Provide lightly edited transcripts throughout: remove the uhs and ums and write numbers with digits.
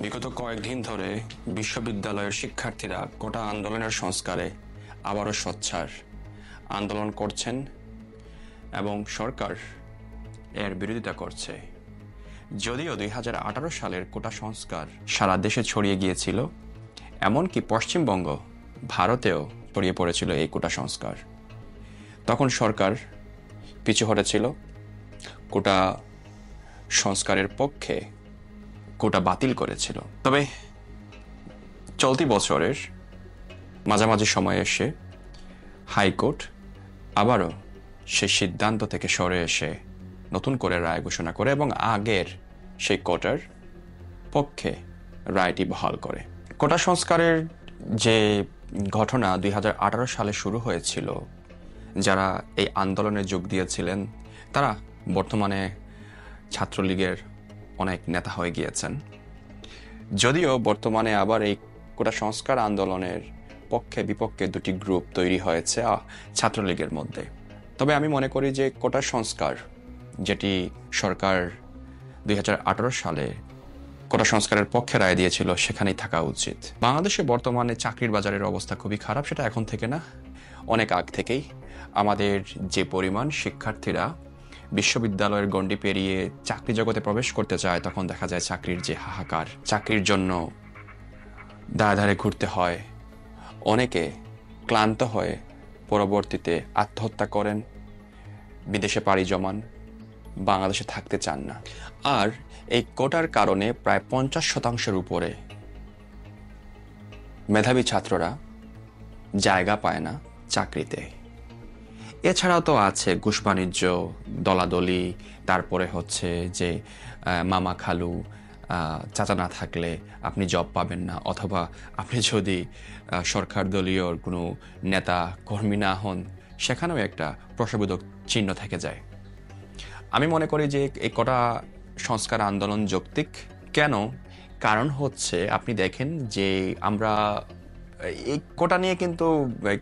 বিগত কয়েকদিন ধরে বিশ্ববিদ্যালয়ের শিক্ষার্থীরা কোটা আন্দোলনের সংস্কারে আবারও সোচ্চার আন্দোলন করছেন এবং সরকার এর বিরোধিতা করছে। যদিও 2018 সালের কোটা সংস্কার সারা দেশে ছড়িয়ে গিয়েছিল, এমনকি পশ্চিমবঙ্গ, ভারতেও ছড়িয়ে পড়েছিল এই কোটা সংস্কার। তখন সরকার পিছু হটেছিল, কোটা সংস্কারের পক্ষে কোটা বাতিল করেছিল। তবে চলতি বছরের মাঝামাঝি সময়ে এসে হাইকোর্ট আবারও সেই সিদ্ধান্ত থেকে সরে এসে নতুন করে রায় ঘোষণা করে এবং আগের সেই কোটার পক্ষে রায়টি বহাল করে। কোটা সংস্কারের যে ঘটনা 2018 সালে শুরু হয়েছিল, যারা এই আন্দোলনে যোগ দিয়েছিলেন তারা বর্তমানে ছাত্রলীগের অনেক নেতা হয়ে গিয়েছেন। যদিও বর্তমানে আবার এই কোটা সংস্কার আন্দোলনের পক্ষে বিপক্ষে দুটি গ্রুপ তৈরি হয়েছে ছাত্রলীগের মধ্যে। তবে আমি মনে করি যে কোটা সংস্কার, যেটি সরকার 2018 সালে কোটা সংস্কারের পক্ষে রায় দিয়েছিল, সেখানেই থাকা উচিত। বাংলাদেশে বর্তমানে চাকরির বাজারের অবস্থা খুবই খারাপ। সেটা এখন থেকে না, অনেক আগ থেকেই। আমাদের যে পরিমাণ শিক্ষার্থীরা বিশ্ববিদ্যালয়ের গণ্ডি পেরিয়ে চাকরি জগতে প্রবেশ করতে চায়, তখন দেখা যায় চাকরির যে হাহাকার, চাকরির জন্য ধারে ধারে ঘুরতে হয়। অনেকে ক্লান্ত হয়ে পরবর্তীতে আত্মহত্যা করেন, বিদেশে পাড়ি জমান, বাংলাদেশে থাকতে চান না। আর এই কোটার কারণে প্রায় 50% উপরে মেধাবী ছাত্ররা জায়গা পায় না চাকরিতে। এছাড়াও তো আছে ঘুষ বাণিজ্য, দলাদলি, তারপরে হচ্ছে যে মামা খালু চাচা না থাকলে আপনি জব পাবেন না, অথবা আপনি যদি সরকার দলীয় কোনো নেতা কর্মী না হন, সেখানেও একটা প্রশ্নবোধক চিহ্ন থেকে যায়। আমি মনে করি যে এই কোটা সংস্কার আন্দোলন যৌক্তিক। কেন? কারণ হচ্ছে আপনি দেখেন যে আমরা এই কোটা নিয়ে কিন্তু,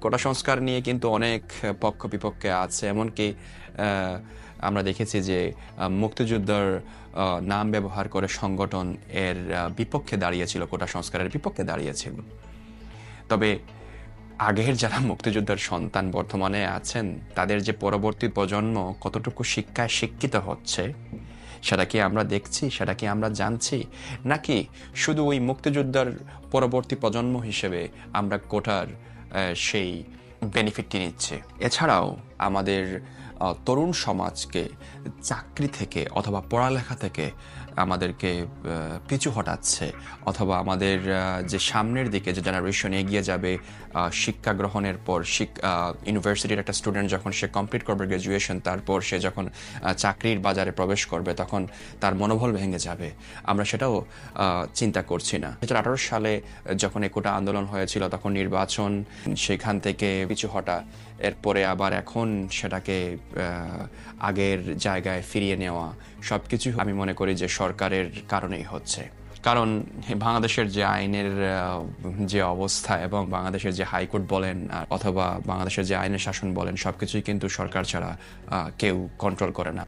কোটা সংস্কার নিয়ে কিন্তু অনেক পক্ষ বিপক্ষে আছে। এমনকি আমরা দেখেছি যে মুক্তিযোদ্ধার নাম ব্যবহার করে সংগঠন এর বিপক্ষে দাঁড়িয়েছিল, কোটা সংস্কারের বিপক্ষে দাঁড়িয়েছিল। তবে আগের যারা মুক্তিযোদ্ধার সন্তান বর্তমানে আছেন, তাদের যে পরবর্তী প্রজন্ম কতটুকু শিক্ষায় শিক্ষিত হচ্ছে, সেটা কি আমরা দেখছি, সেটা কি আমরা জানছি, নাকি শুধু ওই মুক্তিযোদ্ধার পরবর্তী প্রজন্ম হিসেবে আমরা কোটার সেই বেনিফিটটি নিচ্ছি? এছাড়াও আমাদের তরুণ সমাজকে চাকরি থেকে অথবা পড়ালেখা থেকে আমাদেরকে পিছু হটাচ্ছে, অথবা আমাদের যে সামনের দিকে যে জেনারেশন এগিয়ে যাবে শিক্ষা গ্রহণের পর, ইউনিভার্সিটির একটা স্টুডেন্ট যখন সে কমপ্লিট করবে গ্র্যাজুয়েশন, তারপর সে যখন চাকরির বাজারে প্রবেশ করবে, তখন তার মনোবল ভেঙে যাবে। আমরা সেটাও চিন্তা করছি না। 2018 সালে যখন এই কোটা আন্দোলন হয়েছিল, তখন নির্বাচন, সেখান থেকে পিছু হটা, এরপরে আবার এখন সেটাকে আগের জায়গায় ফিরিয়ে নেওয়া, সবকিছু আমি মনে করি যে সরকারের কারণেই হচ্ছে। কারণ বাংলাদেশের যে আইনের যে অবস্থা এবং বাংলাদেশের যে হাইকোর্ট বলেন অথবা বাংলাদেশের যে আইনের শাসন বলেন, সবকিছুই কিন্তু সরকার ছাড়া কেউ কন্ট্রোল করে না।